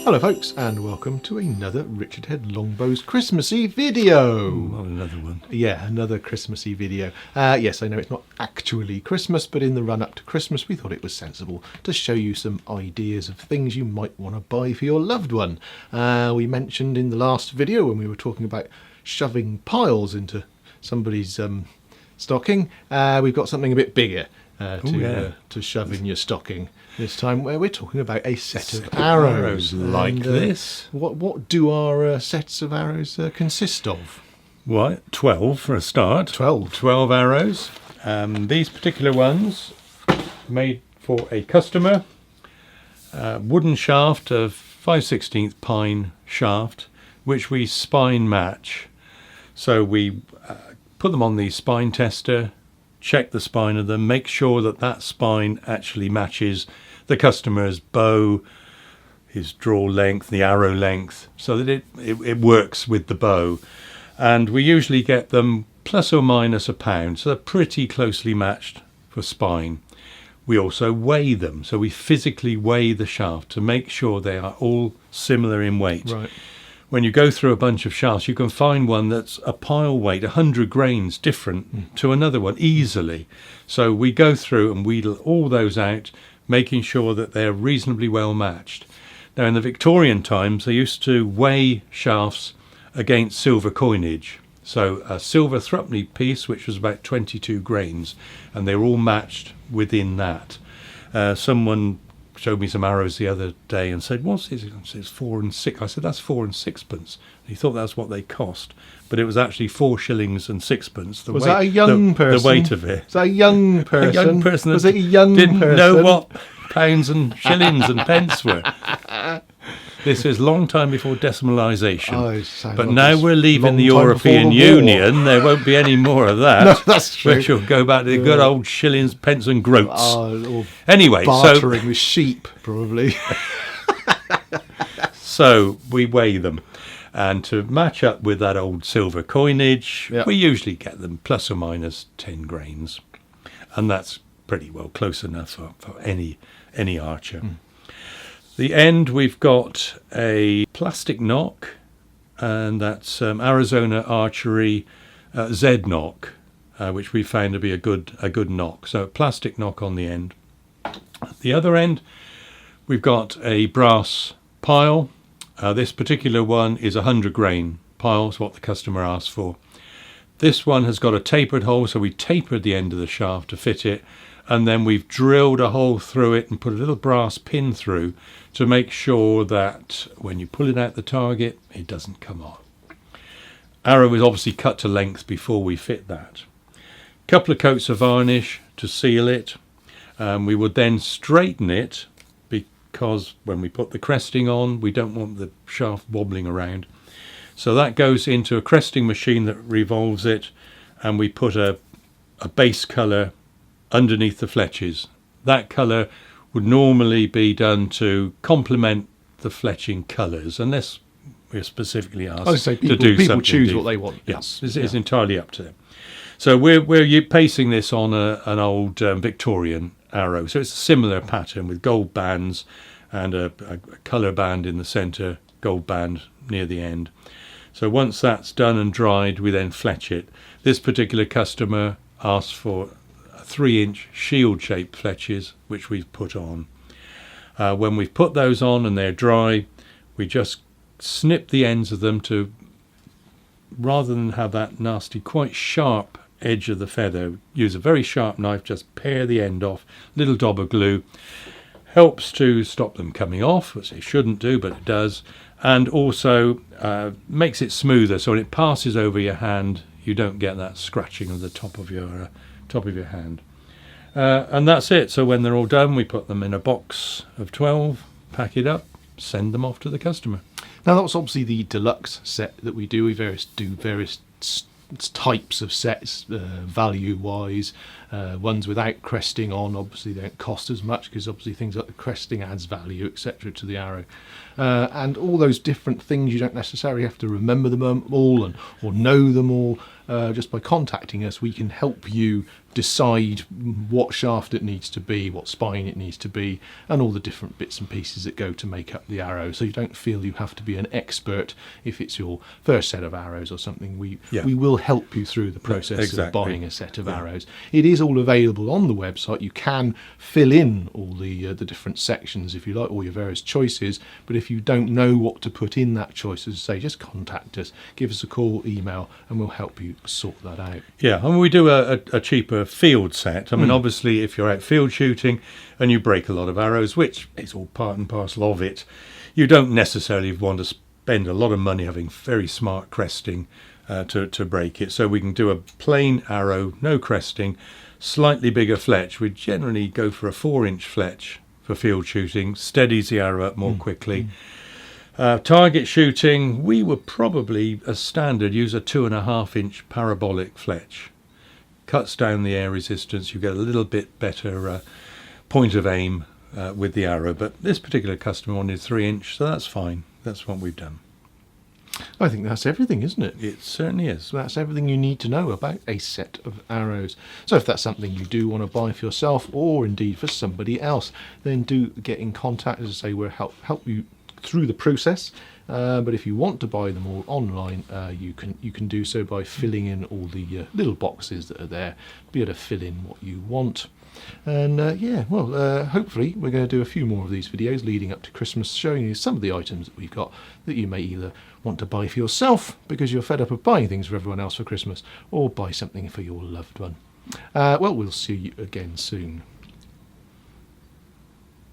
Hello folks, and welcome to another Richard Head Longbows Christmassy video. Not another one. Yeah, another Christmassy video. Yes, I know it's not actually Christmas, but in the run up to Christmas we thought it was sensible to show you some ideas of things you might want to buy for your loved one. We mentioned in the last video when we were talking about shoving piles into somebody's stocking, we've got something a bit bigger to shove in your stocking. This time, where we're talking about a set of arrows like this. What do our sets of arrows consist of? What? 12 for a start. 12 arrows. These particular ones made for a customer. Wooden shaft of 5/16 pine shaft, which we spine match. So we put them on the spine tester, check the spine of them, make sure that that spine actually matches the customer's bow, his draw length, the arrow length, so that it works with the bow. And we usually get them plus or minus a pound, so they're pretty closely matched for spine. We also weigh them, so we physically weigh the shaft to make sure they are all similar in weight. Right. When you go through a bunch of shafts, you can find one that's a pile weight, 100 grains different to another one easily. So we go through and wheedle all those out, making sure that they're reasonably well matched. Now, in the Victorian times, they used to weigh shafts against silver coinage. So a silver threepenny piece, which was about 22 grains, and they were all matched within that. Someone showed me some arrows the other day and said, "What's this?" I said, "It's 4 and 6." I said, "That's 4 and 6pence." And he thought that's what they cost, but it was actually 4 shillings and 6pence. Was that a young person? The weight of it. Was that a young person? A young person. Was it a young didn't person? know what pounds and shillings and pence were. This is long time before decimalisation. But now we're leaving the European Union. There won't be any more of that. No, that's true. We shall go back to the good old shillings, pence and groats. Or anyway, bartering with sheep, probably. So we weigh them. And to match up with that old silver coinage, we usually get them plus or minus 10 grains. And that's pretty well close enough for any archer. The end, we've got a plastic knock, and that's Arizona Archery Z knock, which we found to be a good knock. So plastic knock on the end. At the other end, we've got a brass pile. This particular one is a 100 grain pile, is what the customer asked for. This one has got a tapered hole, so we tapered the end of the shaft to fit it, and then we've drilled a hole through it and put a little brass pin through to make sure that when you pull it out the target, it doesn't come off. Arrow is obviously cut to length before we fit that. Couple of coats of varnish to seal it. We would then straighten it, because when we put the cresting on, we don't want the shaft wobbling around. So that goes into a cresting machine that revolves it, and we put a base colour underneath the fletches. That colour would normally be done to complement the fletching colours, unless we're specifically asked to do something. People choose what they want. Yes, it's entirely up to them. So we're pasting this on an old Victorian arrow. So it's a similar pattern with gold bands and a colour band in the centre, gold band near the end. So once that's done and dried, we then fletch it. This particular customer asked for 3-inch shield-shaped fletches, which we've put on. When we've put those on and they're dry, we just snip the ends of them to, rather than have that nasty, quite sharp edge of the feather, use a very sharp knife, just pare the end off, little dab of glue. Helps to stop them coming off, which it shouldn't do, but it does, and also makes it smoother, so when it passes over your hand, you don't get that scratching of the top of your hand. And that's it. So when they're all done, we put them in a box of 12, pack it up, send them off to the customer. Now, that was obviously the deluxe set that we do. We do various types of sets, value-wise. Ones without cresting on, obviously they don't cost as much, because obviously things like the cresting adds value, etc., to the arrow. And all those different things, you don't necessarily have to remember them all or know them all. just by contacting us, we can help you decide what shaft it needs to be, what spine it needs to be, and all the different bits and pieces that go to make up the arrow. So you don't feel you have to be an expert if it's your first set of arrows or something. We will help you through the process of buying a set of arrows. It is all available on the website. You can fill in all the different sections if you like, all your various choices, but if you don't know what to put in that choice, as I say, just contact us, give us a call, email, and we'll help you sort that out. Yeah, and we do a cheaper field set. I mean, obviously, if you're out field shooting and you break a lot of arrows, which is all part and parcel of it, you don't necessarily want to spend a lot of money having very smart cresting to break it. So we can do a plain arrow, no cresting, slightly bigger fletch. We generally go for a 4-inch fletch for field shooting, steadies the arrow up more quickly. Target shooting, we would probably, as standard, use a 2.5-inch parabolic fletch. Cuts down the air resistance, you get a little bit better point of aim with the arrow, but this particular customer wanted 3-inch, so that's fine. That's what we've done. I think that's everything, isn't it? It certainly is. So that's everything you need to know about a set of arrows. So if that's something you do want to buy for yourself, or indeed for somebody else, then do get in contact. As I say, we'll help you through the process. But if you want to buy them all online, you can do so by filling in all the little boxes that are there. Be able to fill in what you want. And hopefully we're going to do a few more of these videos leading up to Christmas, showing you some of the items that we've got that you may either want to buy for yourself because you're fed up of buying things for everyone else for Christmas, or buy something for your loved one. We'll see you again soon.